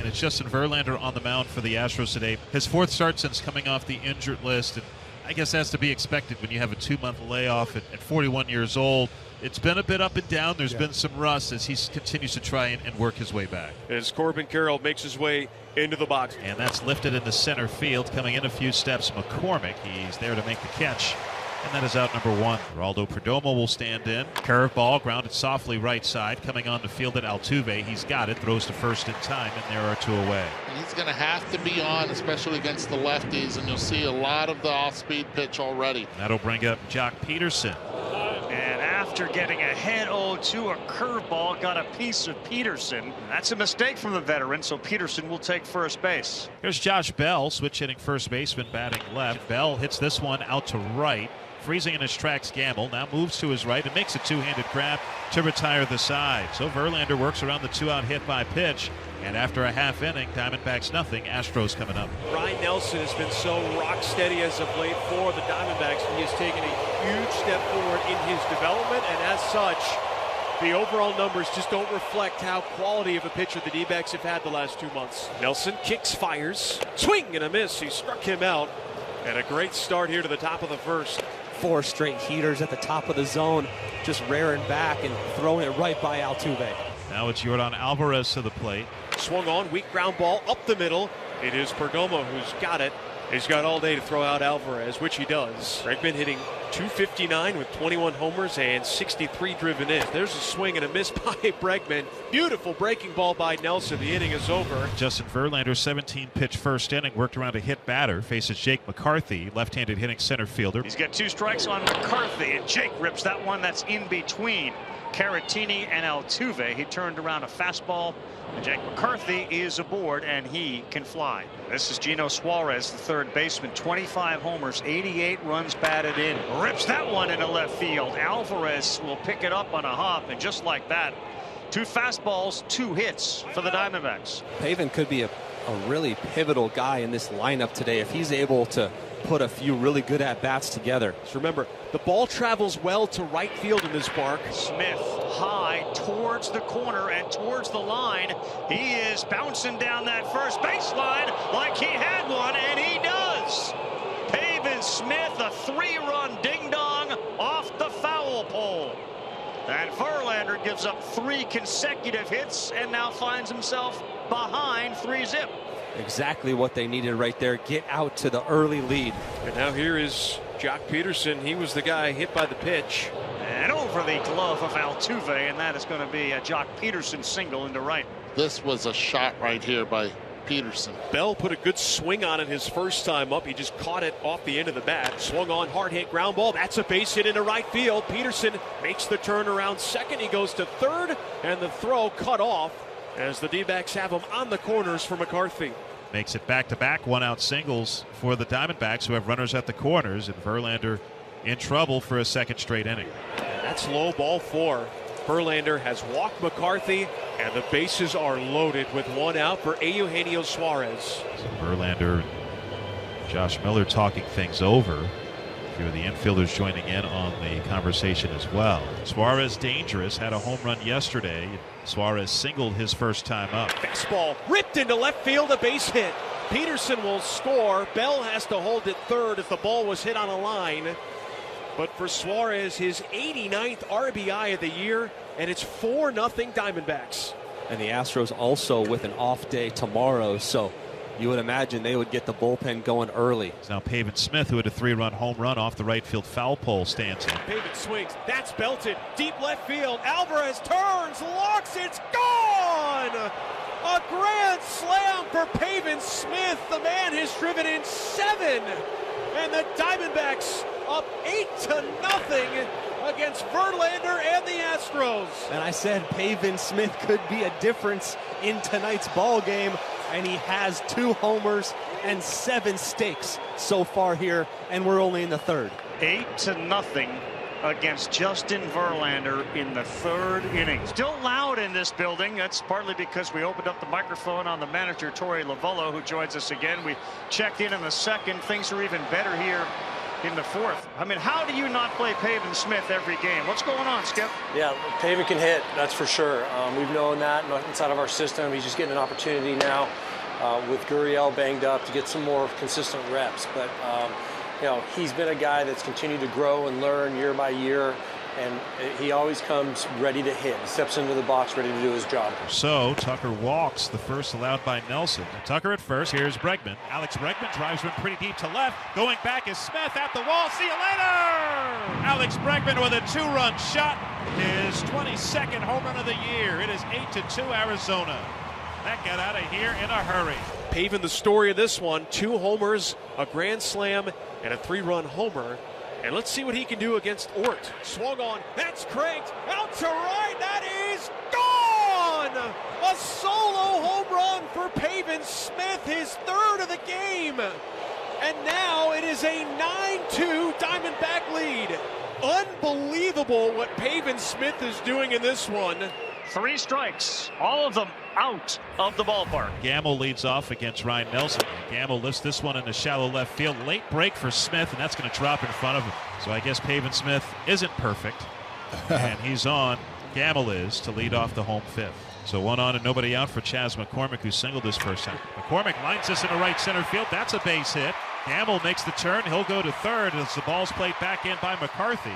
and it's Justin Verlander on the mound for the Astros today. His fourth start since coming off the injured list, and I guess that's to be expected when you have a 2-month layoff at 41 years old. It's been a bit up and down. There's been some rust as he continues to try and work his way back. As Corbin Carroll makes his way into the box. And that's lifted into center field. Coming in a few steps, McCormick. He's there to make the catch. And that is out number 1. Geraldo Perdomo will stand in. Curveball grounded softly right side. Coming on the field at Altuve. He's got it. Throws to first in time, and there are 2 away. He's going to have to be on, especially against the lefties, and you'll see a lot of the off-speed pitch already. That'll bring up Jock Peterson. And after getting ahead 0-2, a curveball got a piece of Peterson. That's a mistake from the veteran, so Peterson will take first base. Here's Josh Bell, switch hitting first baseman, batting left. Bell hits this one out to right. Freezing in his tracks, Gamble now moves to his right and makes a two-handed grab to retire the side. So Verlander works around the 2-out hit by pitch. And after a half inning, Diamondbacks nothing, Astros coming up. Ryan Nelson has been so rock steady as of late for the Diamondbacks. He has taken a huge step forward in his development, and as such, the overall numbers just don't reflect how quality of a pitcher the D-backs have had the last 2 months. Nelson kicks, fires, swing and a miss. He struck him out. And a great start here to the top of the first. 4 straight heaters at the top of the zone, just rearing back and throwing it right by Altuve. Now it's Yordan Alvarez to the plate. Swung on, weak ground ball up the middle. It is Perdomo who's got it. He's got all day to throw out Alvarez, which he does. Bregman hitting .259 with 21 homers and 63 driven in. There's a swing and a miss by Bregman. Beautiful breaking ball by Nelson. The inning is over. Justin Verlander, 17-pitch first inning, worked around a hit batter, faces Jake McCarthy, left-handed hitting center fielder. He's got 2 strikes on McCarthy, and Jake rips that one that's in between Caratini and Altuve. He turned around a fastball, and Jake McCarthy is aboard, and he can fly. This is Gino Suarez, the third baseman. 25 homers, 88 runs batted in. Rips that one into left field. Alvarez will pick it up on a hop, and just like that, 2 fastballs, 2 hits for the Diamondbacks. Pavin could be a really pivotal guy in this lineup today if he's able to put a few really good at-bats together. So remember, the ball travels well to right field in this park. Smith high towards the corner and towards the line. He is bouncing down that first baseline like he had one, and he does. Pavin Smith, a 3-run ding-dong off the foul pole. And Verlander gives up 3 consecutive hits and now finds himself behind 3-zip. Exactly what they needed right there. Get out to the early lead. And now here is Jock Peterson. He was the guy hit by the pitch. And over the glove of Altuve, and that is going to be a Jock Peterson single into right. This was a shot right here by Peterson. Bell put a good swing on it his first time up. He just caught it off the end of the bat. Swung on, hard hit ground ball. That's a base hit into right field. Peterson makes the turn around second. He goes to third, and the throw cut off as the D-backs have him on the corners for McCarthy. Makes it back-to-back 1-out singles for the Diamondbacks, who have runners at the corners, and Verlander in trouble for a second straight inning. That's low, ball 4. Verlander has walked McCarthy, and the bases are loaded with 1 out for Eugenio Suarez. So Verlander and Josh Miller talking things over. A few of the infielders joining in on the conversation as well. Suarez dangerous, had a home run yesterday. Suarez singled his first time up. Fastball ripped into left field, a base hit. Peterson will score. Bell has to hold it third if the ball was hit on a line. But for Suarez, his 89th RBI of the year, and it's 4-0 Diamondbacks. And the Astros also with an off day tomorrow, so you would imagine they would get the bullpen going early. It's now Pavin Smith, who had a 3-run home run off the right field foul pole, stands in. Pavin swings. That's belted. Deep left field. Alvarez turns, locks. It's gone! A grand slam for Pavin Smith. The man has driven in 7. And the Diamondbacks up 8-0 against Verlander and the Astros. And I said Pavin Smith could be a difference in tonight's ball game, and he has 2 homers and 7 stakes so far here, and we're only in the third. 8-0 against Justin Verlander in the 3rd inning. Still loud in this building. That's partly because we opened up the microphone on the manager, Torey Lovullo, who joins us again. We checked in the 2nd. Things are even better here in the fourth. I mean, how do you not play Pavin Smith every game? What's going on, Skip? Yeah, Pavin can hit, that's for sure. We've known that inside of our system. He's just getting an opportunity now with Gurriel banged up to get some more consistent reps. But, you know, he's been a guy that's continued to grow and learn year by year. And he always comes ready to hit. He steps into the box ready to do his job. So Tucker walks, the first allowed by Nelson. Tucker at first. Here's Bregman. Alex Bregman drives one pretty deep to left. Going back is Smith at the wall. See you later! Alex Bregman with a 2-run shot. His 22nd home run of the year. It is 8-2 Arizona. That got out of here in a hurry. Pavin, the story of this one, 2 homers, a grand slam, and a 3-run homer. And let's see what he can do against Ort. Swung on, that's cranked, out to right, that is gone! A solo home run for Pavin Smith, his 3rd of the game. And now it is a 9-2 Diamondback lead. Unbelievable what Pavin Smith is doing in this one. 3 strikes, all of them out of the ballpark. Gamble leads off against Ryan Nelson. Gamble lifts this one in the shallow left field. Late break for Smith, and that's going to drop in front of him. So I guess Pavin Smith isn't perfect. And he's on, Gamble is, to lead off the home 5th. So 1 on and nobody out for Chas McCormick, who singled his first time. McCormick lines this into right center field. That's a base hit. Gamble makes the turn. He'll go to 3rd as the ball's played back in by McCarthy.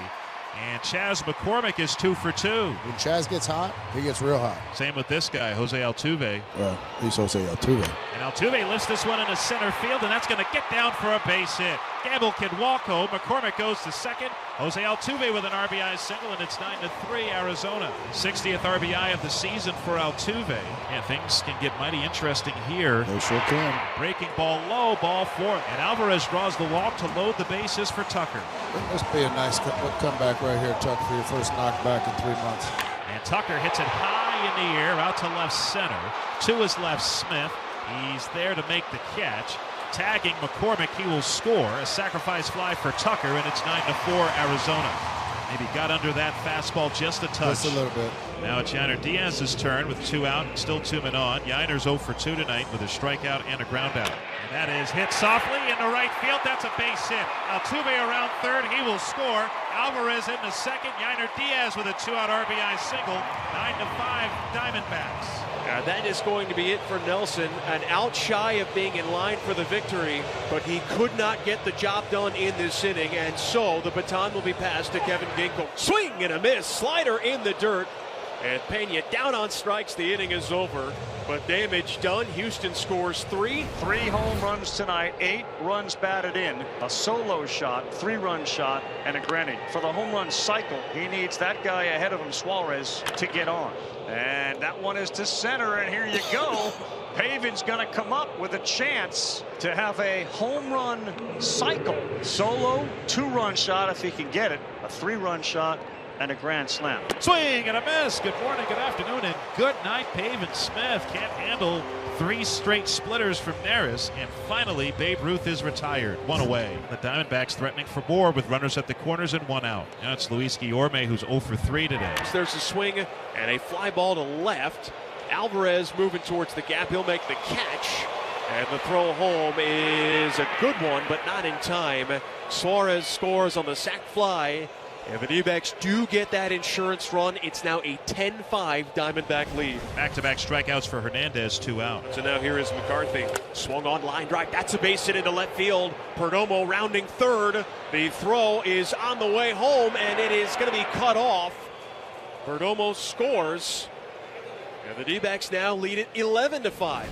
And Chas McCormick is 2 for 2. When Chas gets hot, he gets real hot. Same with this guy, Jose Altuve. Well, he's Jose Altuve. And Altuve lifts this one into center field, and that's going to get down for a base hit. Gamble can walk home. McCormick goes to 2nd. Jose Altuve with an RBI single, and it's 9-3 Arizona. 60th RBI of the season for Altuve. And things can get mighty interesting here. They sure can. Breaking ball low, ball 4. And Alvarez draws the walk to load the bases for Tucker. This will be a nice comeback right here, Tucker, for your first knockback in 3 months. And Tucker hits it high in the air, out to left center. To his left, Smith. He's there to make the catch. Tagging McCormick, he will score. A sacrifice fly for Tucker, and it's 9-4 Arizona. Maybe got under that fastball just a touch. Just a little bit. Now it's Yainer Diaz's turn with 2 out and still 2 men on. Yainer's 0 for 2 tonight with a strikeout and a ground out. And that is hit softly into right field. That's a base hit. Altuve around 3rd. He will score. Alvarez into 2nd. Yainer Diaz with a 2-out RBI single. 9-5 Diamondbacks. That is going to be it for Nelson. An out shy of being in line for the victory, but he could not get the job done in this inning, and so the baton will be passed to Kevin Ginkel. Swing and a miss. Slider in the dirt. And Pena down on strikes. The inning is over, but damage done. Houston scores 3. 3 home runs tonight, 8 runs batted in, a solo shot, 3-run shot, and a granny. For the home run cycle, he needs that guy ahead of him, Suarez, to get on. And that one is to center, and here you go. Pavin's going to come up with a chance to have a home run cycle. Solo, 2-run shot if he can get it, a 3-run shot, and a grand slam. Swing and a miss. Good morning, good afternoon, and good night. Pavin Smith can't handle 3 straight splitters from Neris, and finally Babe Ruth is retired. 1 away. The Diamondbacks threatening for more with runners at the corners and 1 out. Now it's Luis Guillorme who's 0 for 3 today. There's a swing and a fly ball to left. Alvarez moving towards the gap. He'll make the catch. And the throw home is a good one, but not in time. Suarez scores on the sac fly. And the D-backs do get that insurance run. It's now a 10-5 Diamondback lead. Back-to-back strikeouts for Hernandez, 2 out. So now here is McCarthy. Swung on line drive. That's a base hit into left field. Perdomo rounding 3rd. The throw is on the way home, and it is going to be cut off. Perdomo scores. And the D-backs now lead it 11-5.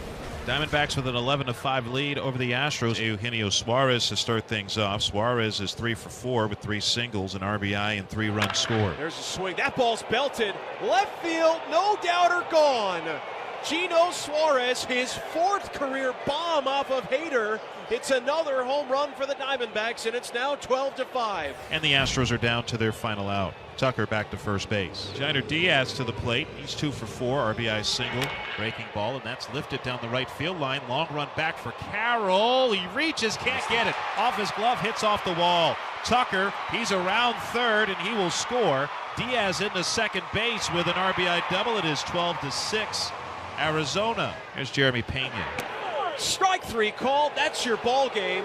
Diamondbacks with an 11-5 lead over the Astros. Eugenio Suarez to start things off. Suarez is 3 for 4 with 3 singles, an RBI, and 3 runs scored. There's a swing. That ball's belted. Left field, no doubter, gone. Gino Suarez, his 4th career bomb off of Hader. It's another home run for the Diamondbacks, and it's now 12-5. And the Astros are down to their final out. Tucker back to first base. Yainer Diaz to the plate. He's 2 for 4. RBI single. Breaking ball, and that's lifted down the right field line. Long run back for Carroll. He reaches, can't get it. Off his glove, hits off the wall. Tucker, he's around 3rd, and he will score. Diaz into second base with an RBI double. It is 12-6. Arizona. Here's Jeremy Pena. Strike 3 called. That's your ball game.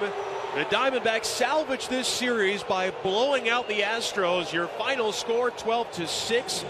The Diamondbacks salvage this series by blowing out the Astros. Your final score 12-6.